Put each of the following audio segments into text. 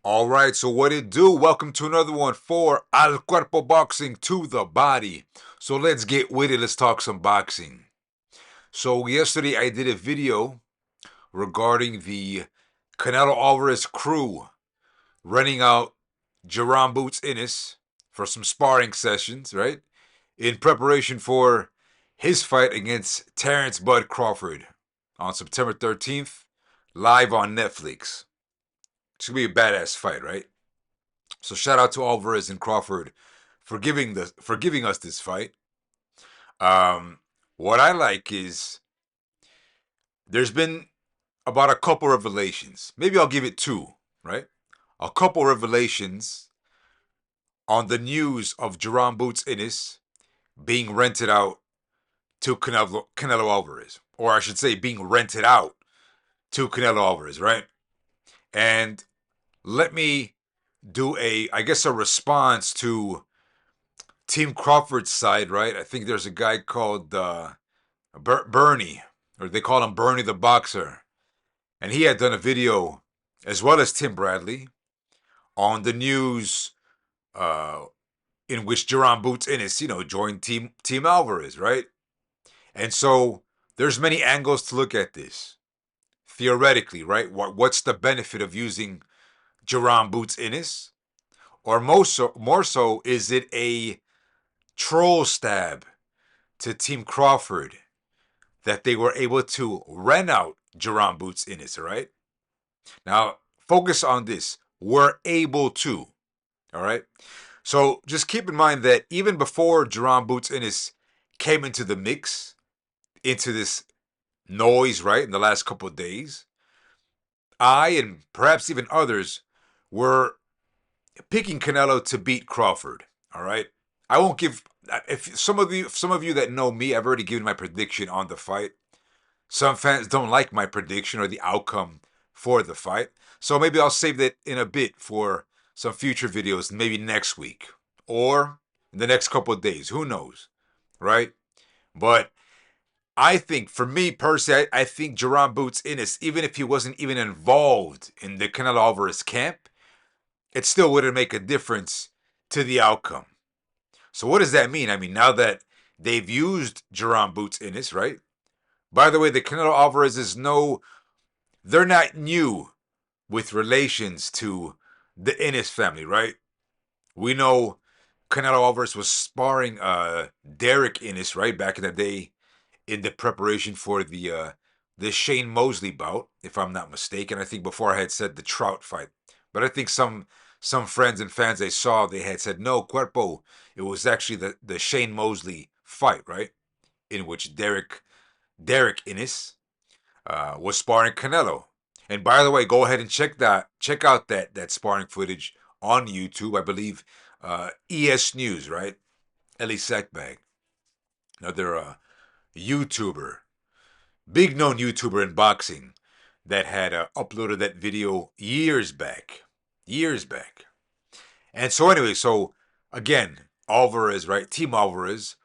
All right, so what it do? Welcome to another one for Al Cuerpo Boxing to the Body. So let's get with it. Let's talk some boxing. So yesterday I did a video regarding the Canelo Alvarez crew running out Jerome Boots Ennis for some sparring sessions, right? In preparation for his fight against Terrence Bud Crawford on September 13th, live on Netflix. It's gonna be a badass fight, right? So shout out to Alvarez and Crawford for giving us this fight. Um, what I like is there's been about a couple revelations. Maybe I'll give it two, right? A couple revelations on the news of Jerome Boots Ennis being rented out to Canelo Alvarez, or I should say, being rented out to Canelo Alvarez, right? And let me do I guess, a response to Team Crawford's side, right? I think there's a guy called Bernie, or they call him Bernie the Boxer. And he had done a video, as well as Tim Bradley, on the news uh, in which Jerome Boots Ennis, joined Team Alvarez, right? And so there's many angles to look at this. Theoretically, right? What's the benefit of using Jerome Boots Ennis? Or more so, is it a troll stab to Team Crawford that they were able to rent out Jerome Boots Ennis, right? Now, focus on this. We're able to, all right? So just keep in mind that even before Jerome Boots Ennis came into the mix, into this noise, right, in the last couple of days, I and perhaps even others were picking Canelo to beat Crawford, all right? I won't give if some of you that know me, I've already given my prediction on the fight. Some fans don't like my prediction or the outcome for the fight. So maybe I'll save that in a bit for some future videos, maybe next week or in the next couple of days. Who knows? Right? But I think, for me personally, I think Jerome Boots Ennis, even if he wasn't even involved in the Canelo Alvarez camp, it still wouldn't make a difference to the outcome. So what does that mean? I mean, now that they've used Jerome Boots Ennis, right? By the way, the Canelo Alvarez is they're not new with relations to the Ennis family, right? We know Canelo Alvarez was sparring Derek Ennis, right, back in the day in the preparation for the Shane Mosley bout, if I'm not mistaken. I think before I had said the Trout fight. But I think some friends and fans they had said no, Cuerpo. It was actually the Shane Mosley fight, right? In which Derek Ennis was sparring Canelo. And by the way, go ahead and check out that sparring footage on YouTube. I believe ES News, right? Ellie Sackbag, another YouTuber, big known YouTuber in boxing, that had uploaded that video years back, years back. And so anyway, so again, Alvarez, right? Team Alvarez,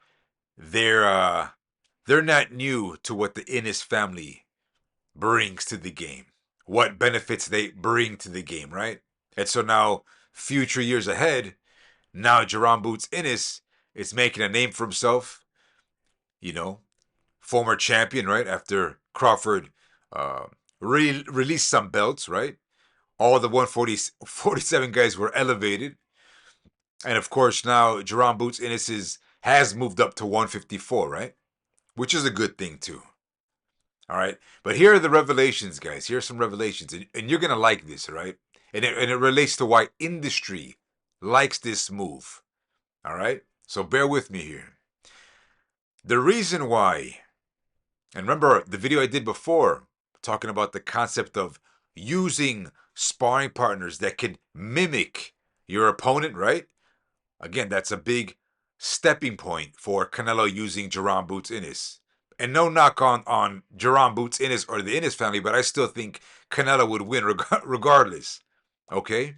they're uh, they're not new to what the Ennis family brings to the game, what benefits they bring to the game, right? And so now, future years ahead, now Jerome Boots Ennis is making a name for himself, you know, former champion, right? After Crawford uh, released some belts, right? All the 147 guys were elevated. And of course, now Jerome Boots Ennis has moved up to 154, right? Which is a good thing, too. All right. But here are the revelations, guys. Here are some revelations. And you're going to like this, all right? And it relates to why industry likes this move. All right. So bear with me here. The reason why, and remember the video I did before talking about the concept of using sparring partners that can mimic your opponent, right? Again, that's a big stepping point for Canelo using Jerome Boots Ennis. And no knock on Jerome Boots Ennis or the Ennis family, but I still think Canelo would win regardless. Okay?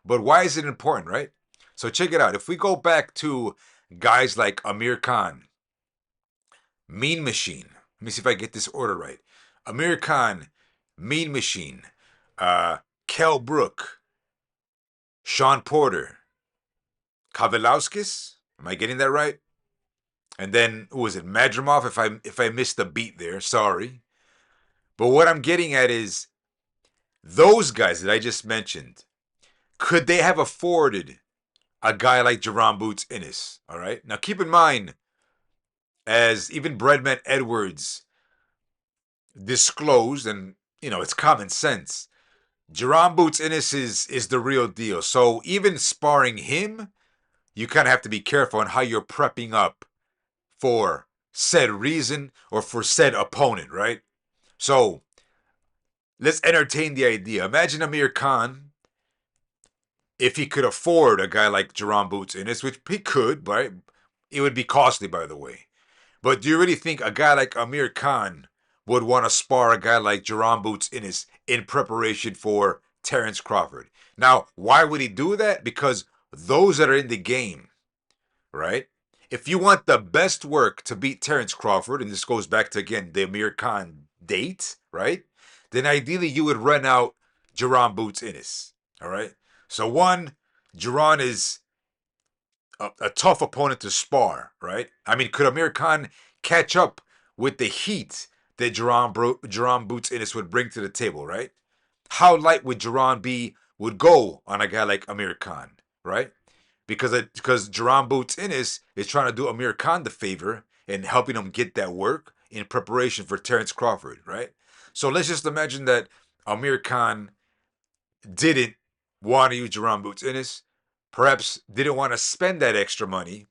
But why is it important, right? So check it out. If we go back to guys like Amir Khan, Mean Machine. Let me see if I get this order right. Amir Khan, Mean Machine, Kell Brook, Sean Porter, Kavalauskas. Am I getting that right? And then who was it? Madrimov. If I missed the beat there, sorry. But what I'm getting at is those guys that I just mentioned. Could they have afforded a guy like Jerron Boots Ennis? All right. Now keep in mind, as even Breadman Edwards disclosed, and it's common sense. Jerron Boots Ennis is the real deal. So even sparring him, you kind of have to be careful on how you're prepping up for said reason or for said opponent, right? So let's entertain the idea. Imagine Amir Khan, if he could afford a guy like Jerron Boots Ennis, which he could, right? It would be costly, by the way. But do you really think a guy like Amir Khan would want to spar a guy like Jerron Boots Ennis in preparation for Terence Crawford? Now, why would he do that? Because those that are in the game, right? If you want the best work to beat Terence Crawford, and this goes back to, again, the Amir Khan date, right? Then ideally you would run out Jerron Boots Ennis, all right? So one, Jerron is a tough opponent to spar, right? I mean, could Amir Khan catch up with the heat that Jerron Boots Ennis would bring to the table, right? How light would would go on a guy like Amir Khan, right? Because Jerron Boots Ennis is trying to do Amir Khan the favor and helping him get that work in preparation for Terence Crawford, right? So let's just imagine that Amir Khan didn't want to use Jerron Boots Ennis, perhaps didn't want to spend that extra money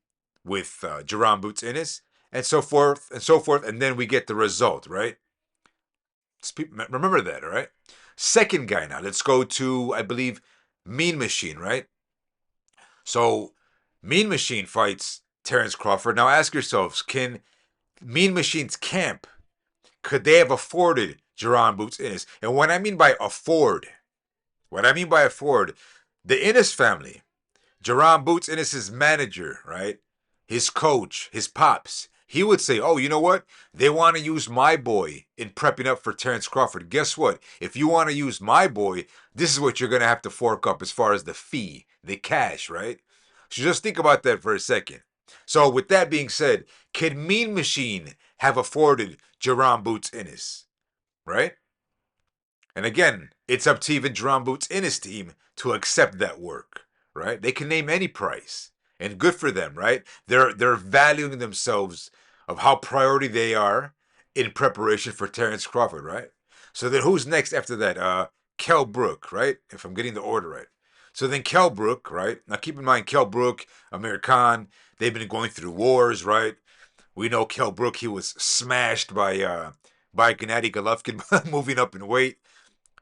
with Jerron Boots Ennis, and so forth and so forth, and then we get the result, right? Remember that, all right? Second guy now. Let's go to, I believe, Mean Machine, right? So Mean Machine fights Terence Crawford. Now ask yourselves, can Mean Machine's camp, could they have afforded Jerron Boots Ennis? And what I mean by afford, the Ennis family, Jerron Boots Ennis' manager, right? His coach, his pops, he would say, oh, you know what? They want to use my boy in prepping up for Terence Crawford. Guess what? If you want to use my boy, this is what you're going to have to fork up as far as the fee, the cash, right? So just think about that for a second. So with that being said, can Mean Machine have afforded Jerron Boots Ennis, right? And again, it's up to even Jerron Boots Ennis' team to accept that work, right? They can name any price, and good for them, right? They're valuing themselves of how priority they are in preparation for Terence Crawford, right? So then who's next after that? Kell Brook, right? If I'm getting the order right. So then Kell Brook, right? Now keep in mind Kell Brook, Amir Khan, they've been going through wars, right? We know Kell Brook, he was smashed by Gennady Golovkin moving up in weight.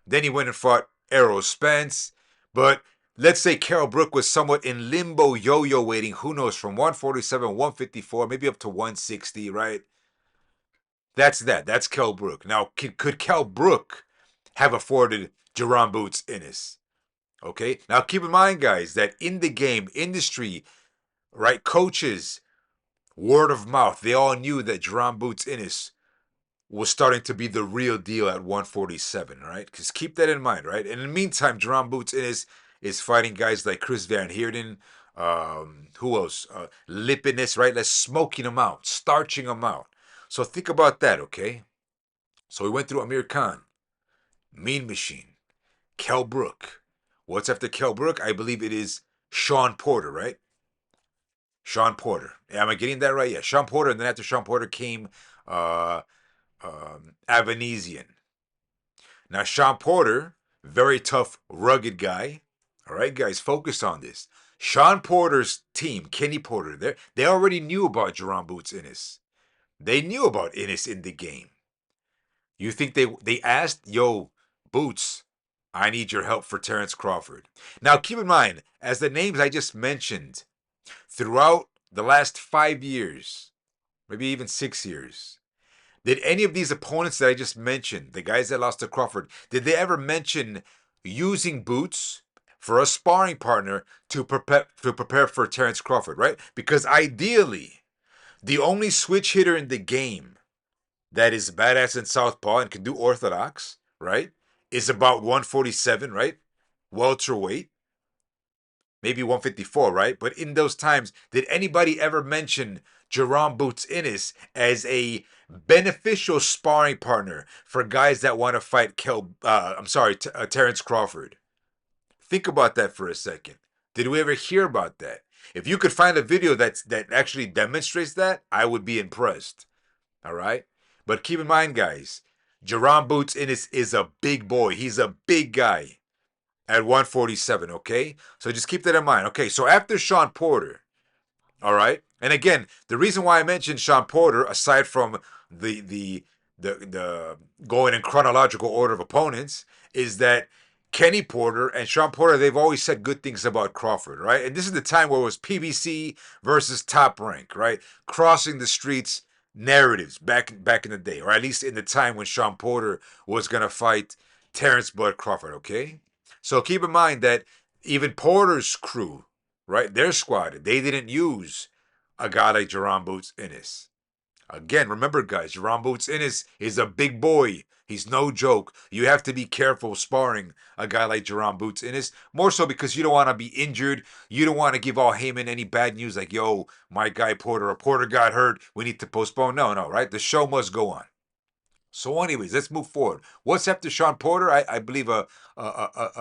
Then he went and fought Errol Spence. But let's say Carol Brook was somewhat in limbo yo-yo waiting, who knows, from 147, 154, maybe up to 160, right? That's that. That's Kell Brook. Now, could Kell Brook have afforded Jerron Boots Ennis? Okay? Now, keep in mind, guys, that in the game, industry, right, coaches, word of mouth, they all knew that Jerron Boots Ennis was starting to be the real deal at 147, right? Because keep that in mind, right? And in the meantime, Jerron Boots is fighting guys like Chris Van Heerden, who else? Lipinus, right? Let's smoking them out, starching them out. So think about that, okay? So we went through Amir Khan, Mean Machine, Kell Brook. What's after Kell Brook? I believe it is Sean Porter, right? Sean Porter. Am I getting that right? Yeah, Sean Porter. And then after Sean Porter came uh, Avanesian. Now, Sean Porter, very tough, rugged guy. All right, guys, focus on this. Sean Porter's team, Kenny Porter, they already knew about Jerron Boots Ennis. They knew about Ennis in the game. You think they asked, yo, Boots, I need your help for Terence Crawford. Now, keep in mind, as the names I just mentioned, throughout the last 5 years, maybe even 6 years, did any of these opponents that I just mentioned, the guys that lost to Crawford, did they ever mention using Boots for a sparring partner to prepare for Terence Crawford, right? Because ideally, the only switch hitter in the game that is badass in southpaw and can do orthodox, right, is about 147, right? Welterweight. maybe 154, right? But in those times, did anybody ever mention Jerome Boots Ennis as a beneficial sparring partner for guys that want to fight Terrence Crawford? Think about that for a second. Did we ever hear about that? If you could find a video that actually demonstrates that, I would be impressed. All right? But keep in mind, guys, Jerome Boots Ennis is a big boy. He's a big guy at 147, okay? So just keep that in mind. Okay, so after Sean Porter, all right? And again, the reason why I mentioned Sean Porter, aside from the the the going in chronological order of opponents, is that Kenny Porter and Sean Porter, they've always said good things about Crawford, right? And this is the time where it was PBC versus Top Rank, right? Crossing the streets narratives back in the day, or at least in the time when Sean Porter was gonna fight Terrence Bud Crawford, okay? So keep in mind that even Porter's crew, right, their squad, they didn't use a guy like Jerome Boots Ennis. Again, remember, guys, Jerome Boots Ennis is a big boy. He's no joke. You have to be careful sparring a guy like Jerome Boots Ennis, more so because you don't want to be injured. You don't want to give all Heyman any bad news like, yo, my guy Porter, or Porter got hurt. We need to postpone. No, right? The show must go on. So, anyways, let's move forward. What's after Sean Porter? I believe a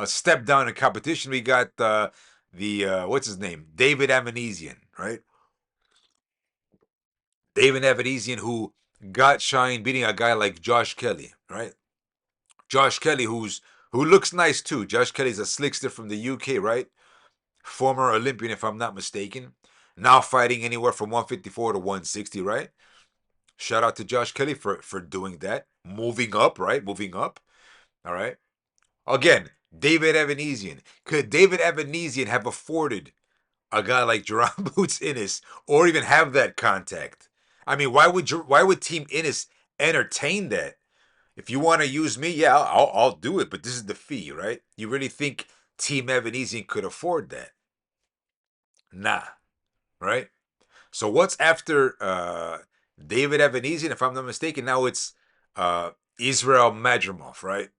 step down in competition. We got what's his name? David Avanesian, right? David Avanesian, who got shine beating a guy like Josh Kelly, right? Josh Kelly, who looks nice too. Josh Kelly's a slickster from the UK, right? Former Olympian, if I'm not mistaken. Now fighting anywhere from 154 to 160, right? Shout out to Josh Kelly for doing that. Moving up, right? Moving up. All right. Again, David Avanesian. Could David Avanesian have afforded a guy like Jerome Boots Ennis or even have that contact? I mean, why would Team Ennis entertain that? If you want to use me, yeah, I'll do it, but this is the fee, right? You really think Team Avanesian could afford that? Nah, right? So what's after David Avanesian? If I'm not mistaken, now it's Israel Madrimov, right?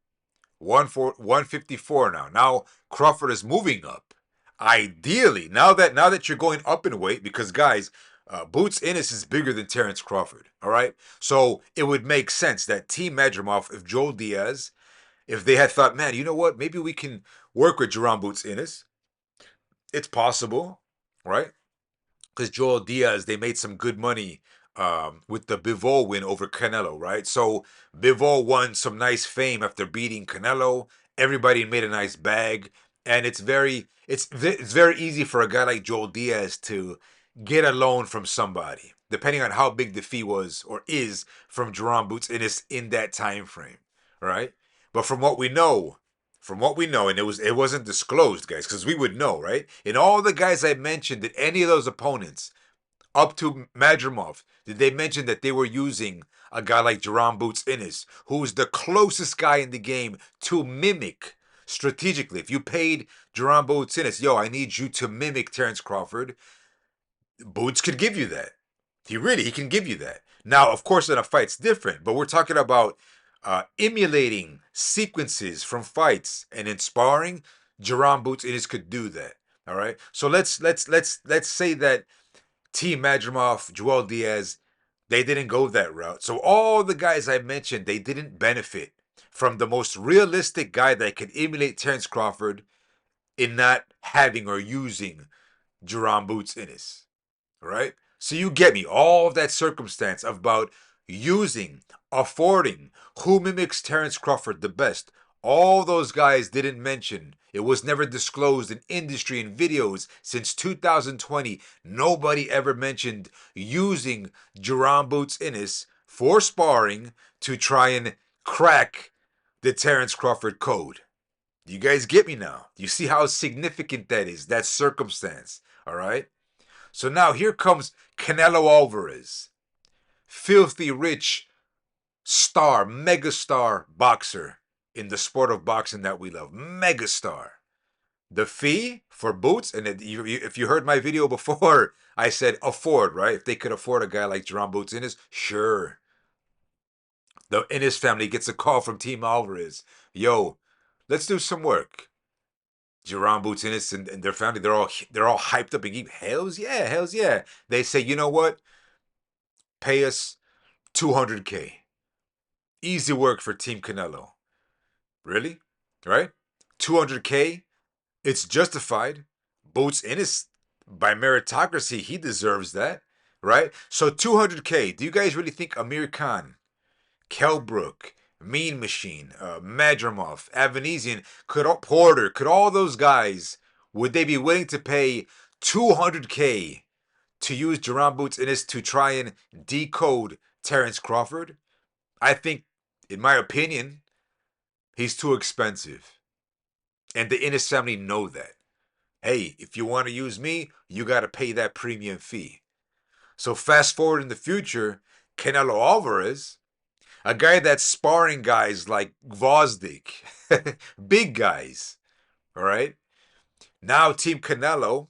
154 now. Now Crawford is moving up. Ideally, now that you're going up in weight, because guys, Boots Ennis is bigger than Terrence Crawford. All right, so it would make sense that Team Madrimov, if Joel Diaz, if they had thought, man, you know what, maybe we can work with Jerome Boots Ennis. It's possible, right? Because Joel Diaz, they made some good money with the Bivol win over Canelo, right? So Bivol won some nice fame after beating Canelo. Everybody made a nice bag, and it's very easy for a guy like Joel Diaz to get a loan from somebody, depending on how big the fee was or is from Jerome Boots in that time frame, right? But from what we know, and it wasn't disclosed, guys, because we would know, right? And all the guys I mentioned, did any of those opponents up to Madrimov, did they mention that they were using a guy like Jerome Boots Ennis, who's the closest guy in the game to mimic strategically? If you paid Jerome Boots Ennis, yo, I need you to mimic Terrence Crawford, Boots could give you that. He can give you that. Now, of course, in a fight's different, but we're talking about emulating sequences from fights, and in sparring, Jerome Boots Ennis could do that. All right. So let's say that Team Madrimov, Joel Diaz, they didn't go that route. So all the guys I mentioned, they didn't benefit from the most realistic guy that could emulate Terrence Crawford in not having or using Jerome Boots Ennis. Right? So you get me, all of that circumstance about using, affording, who mimics Terrence Crawford the best. All those guys didn't mention. It was never disclosed in industry and videos since 2020. Nobody ever mentioned using Jerome Boots Ennis for sparring to try and crack the Terrence Crawford code. You guys get me now? You see how significant that is, that circumstance, all right? So now here comes Canelo Alvarez, filthy rich star, megastar boxer in the sport of boxing that we love. Megastar. The fee for Boots, and if you heard my video before, I said afford, right? If they could afford a guy like Jerome Boots Ennis, sure. The Ennis family gets a call from Team Alvarez. Yo, let's do some work. Jerome Boots Ennis and their family, they're all hyped up and keep hells yeah, hells yeah. They say, you know what? Pay us 200K. Easy work for Team Canelo. Really? Right? 200K? It's justified. Boots Ennis, by meritocracy, he deserves that. Right? So 200K. Do you guys really think Amir Khan, Kelbrook, Mean Machine, Madrimov, Avanesian, Porter, could all those guys, would they be willing to pay 200K to use Jerome Boots Ennis to try and decode Terence Crawford? I think, in my opinion, he's too expensive. And the Ennis family know that. Hey, if you want to use me, you got to pay that premium fee. So fast forward in the future, Canelo Alvarez, a guy that's sparring guys like Gvozdyk, big guys, all right? Now Team Canelo,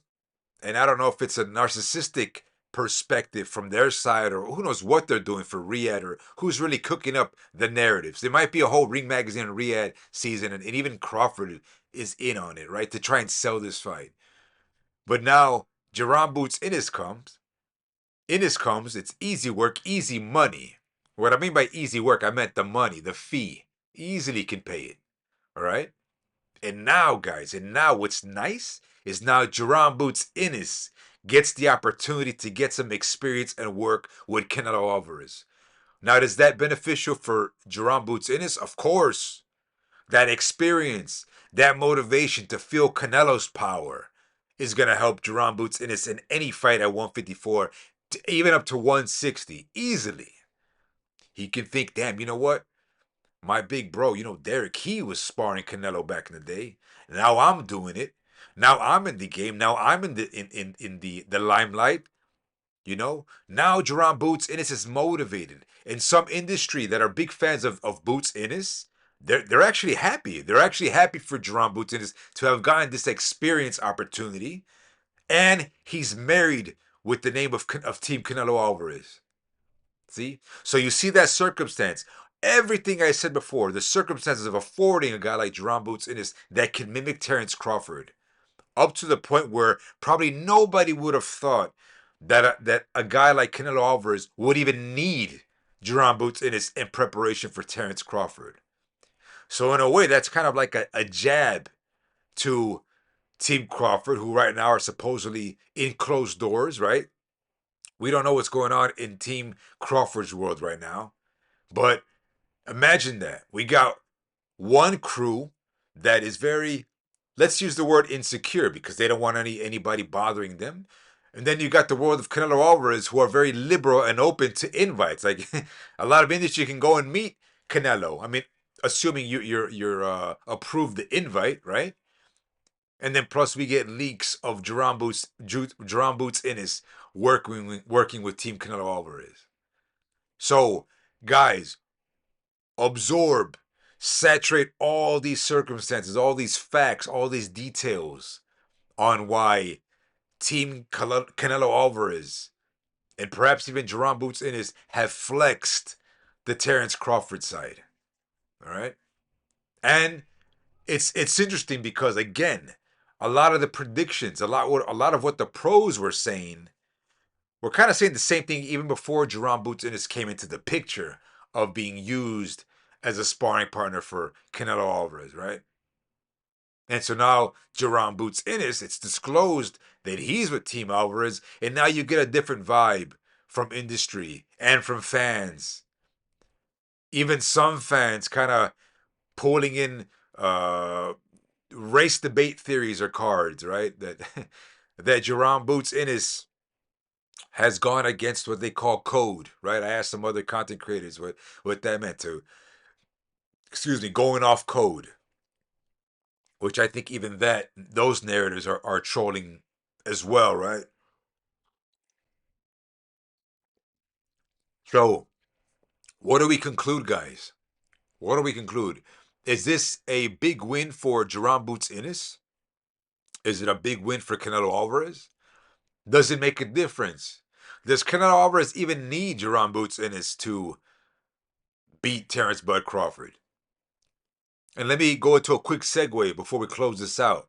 and I don't know if it's a narcissistic perspective from their side or who knows what they're doing for Riyadh or who's really cooking up the narratives. There might be a whole Ring Magazine Riyadh season, and even Crawford is in on it, right? To try and sell this fight. But now Jerome Boots Ennis comes, it's easy work, easy money. What I mean by easy work, I meant the money, the fee. Easily can pay it. All right? And now, guys, what's nice is now Jerome Boots Ennis gets the opportunity to get some experience and work with Canelo Alvarez. Now, is that beneficial for Jerome Boots Ennis? Of course. That experience, that motivation to feel Canelo's power is going to help Jerome Boots Ennis in any fight at 154, even up to 160, easily. He can think, damn, you know what? My big bro, Derek, he was sparring Canelo back in the day. Now I'm doing it. Now I'm in the game. Now I'm in the limelight. Now Jerome Boots Ennis is motivated. In some industry that are big fans of Boots Ennis, they're actually happy. They're actually happy for Jerome Boots Ennis to have gotten this experience opportunity, and he's married with the name of Team Canelo Alvarez. See? So you see that circumstance. Everything I said before, the circumstances of affording a guy like Jerome Boots Ennis that can mimic Terence Crawford, up to the point where probably nobody would have thought that a guy like Canelo Alvarez would even need Jerome Boots Ennis in preparation for Terence Crawford. So in a way, that's kind of like a jab to Team Crawford, who right now are supposedly in closed doors, right? We don't know what's going on in Team Crawford's world right now. But imagine that. We got one crew that is very, let's use the word insecure because they don't want anybody bothering them. And then you got the world of Canelo Alvarez who are very liberal and open to invites. Like a lot of industry can go and meet Canelo. I mean, assuming you're approved the invite, right? And then plus we get leaks of Jerome Boots Ennis working with Team Canelo Alvarez. So, guys, absorb, saturate all these circumstances, all these facts, all these details on why Team Canelo Alvarez and perhaps even Jerome Boots Ennis have flexed the Terence Crawford side. All right? And it's interesting because again, a lot of the predictions, a lot of what the pros were saying, were kind of saying the same thing even before Jerome Boots Ennis came into the picture of being used as a sparring partner for Canelo Alvarez, right? And so now Jerome Boots Ennis, it's disclosed that he's with Team Alvarez, and now you get a different vibe from industry and from fans. Even some fans kind of pulling in race debate theories or cards, right? That that Jerome Boots Ennis has gone against what they call code, right? I asked some other content creators what that meant to, going off code, which I think even those narratives are trolling as well, right? So, what do we conclude, guys? What do we conclude? Is this a big win for Jerome Boots Ennis? Is it a big win for Canelo Alvarez? Does it make a difference? Does Canelo Alvarez even need Jerome Boots Ennis to beat Terence Bud Crawford? And let me go into a quick segue before we close this out.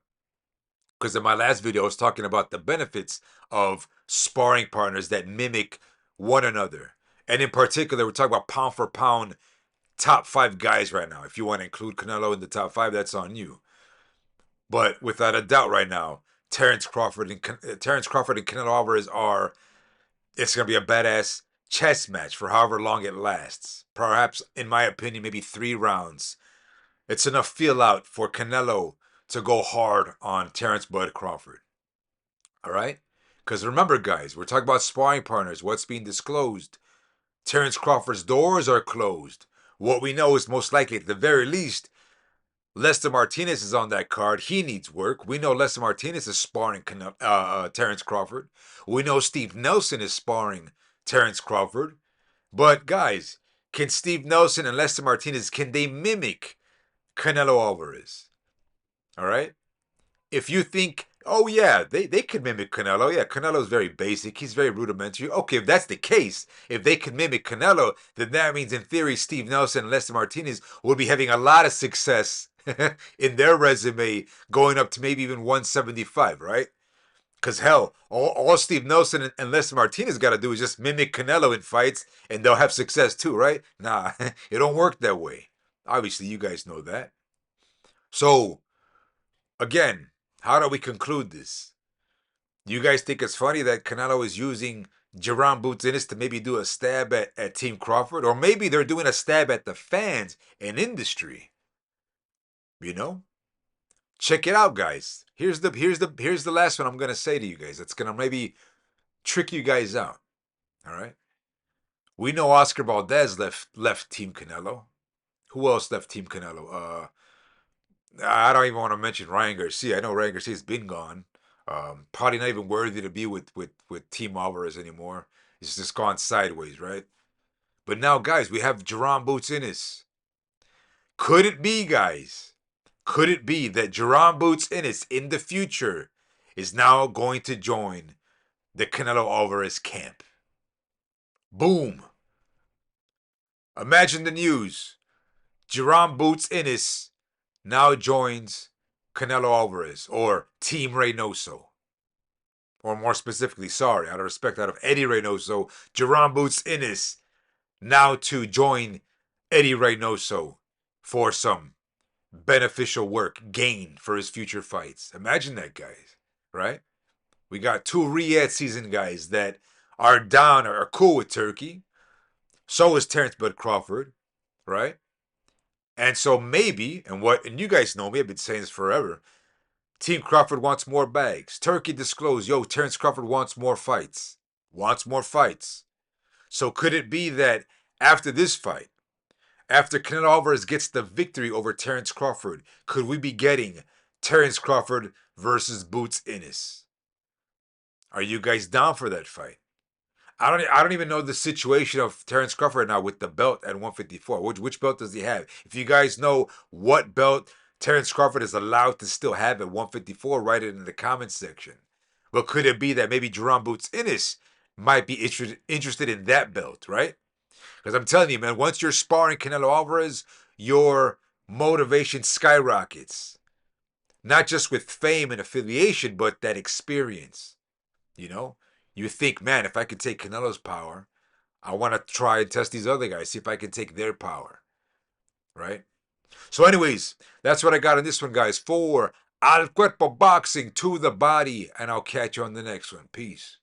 Because in my last video, I was talking about the benefits of sparring partners that mimic one another. And in particular, we're talking about pound for pound top five guys right now. If you want to include Canelo in the top five, that's on you. But without a doubt, right now, Terrence Crawford and Canelo Alvarez are. It's gonna be a badass chess match for however long it lasts. Perhaps, in my opinion, maybe 3 rounds. It's enough feel out for Canelo to go hard on Terrence Bud Crawford. All right? Because remember, guys, we're talking about sparring partners. What's being disclosed? Terrence Crawford's doors are closed. What we know is most likely, at the very least, Lester Martinez is on that card. He needs work. We know Lester Martinez is sparring Terrence Crawford. We know Steve Nelson is sparring Terrence Crawford. But guys, can Steve Nelson and Lester Martinez, can they mimic Canelo Alvarez? All right? If you think, oh yeah, they could mimic Canelo. Yeah, Canelo's very basic. He's very rudimentary. Okay, if that's the case, if they can mimic Canelo, then that means in theory Steve Nelson and Lester Martinez will be having a lot of success in their resume going up to maybe even 175, right? Because hell, all Steve Nelson and Lester Martinez got to do is just mimic Canelo in fights and they'll have success too, right? Nah, it don't work that way. Obviously, you guys know that. So, again, how do we conclude this? You guys think it's funny that Canelo is using Jerome Boots Ennis to maybe do a stab at Team Crawford? Or maybe they're doing a stab at the fans and industry. You know? Check it out, guys. Here's the last one I'm gonna say to you guys. It's gonna maybe trick you guys out. All right. We know Oscar Valdez left Team Canelo. Who else left Team Canelo? I don't even want to mention Ryan Garcia. I know Ryan Garcia's been gone. Probably not even worthy to be with Team Alvarez anymore. It's just gone sideways, right? But now, guys, we have Jerome Boots Ennis. Could it be, guys? Could it be that Jerome Boots Ennis in the future is now going to join the Canelo Alvarez camp? Boom. Imagine the news. Jerome Boots Ennis now joins Canelo Alvarez or Team Reynoso. Or more specifically, sorry, out of respect, out of Eddie Reynoso, Jerome Boots Ennis now to join Eddie Reynoso for some beneficial work gain for his future fights. Imagine that, guys, right? We got 2 Riyadh season guys that are down or are cool with Turkey. So is Terrence Bud Crawford, right? And so maybe, and you guys know me, I've been saying this forever. Team Crawford wants more bags. Turkey disclosed, yo, Terrence Crawford wants more fights. Wants more fights. So could it be that after this fight, after Canelo Alvarez gets the victory over Terrence Crawford, could we be getting Terrence Crawford versus Boots Ennis? Are you guys down for that fight? I don't even know the situation of Terrence Crawford now with the belt at 154. Which belt does he have? If you guys know what belt Terrence Crawford is allowed to still have at 154, write it in the comments section. But could it be that maybe Jerome Boots Ennis might be interested in that belt, right? Because I'm telling you, man, once you're sparring Canelo Alvarez, your motivation skyrockets. Not just with fame and affiliation, but that experience. You know? You think, man, if I could take Canelo's power, I want to try and test these other guys, see if I can take their power. Right? So, anyways, that's what I got on this one, guys, for Al Cuerpo Boxing to the Body. And I'll catch you on the next one. Peace.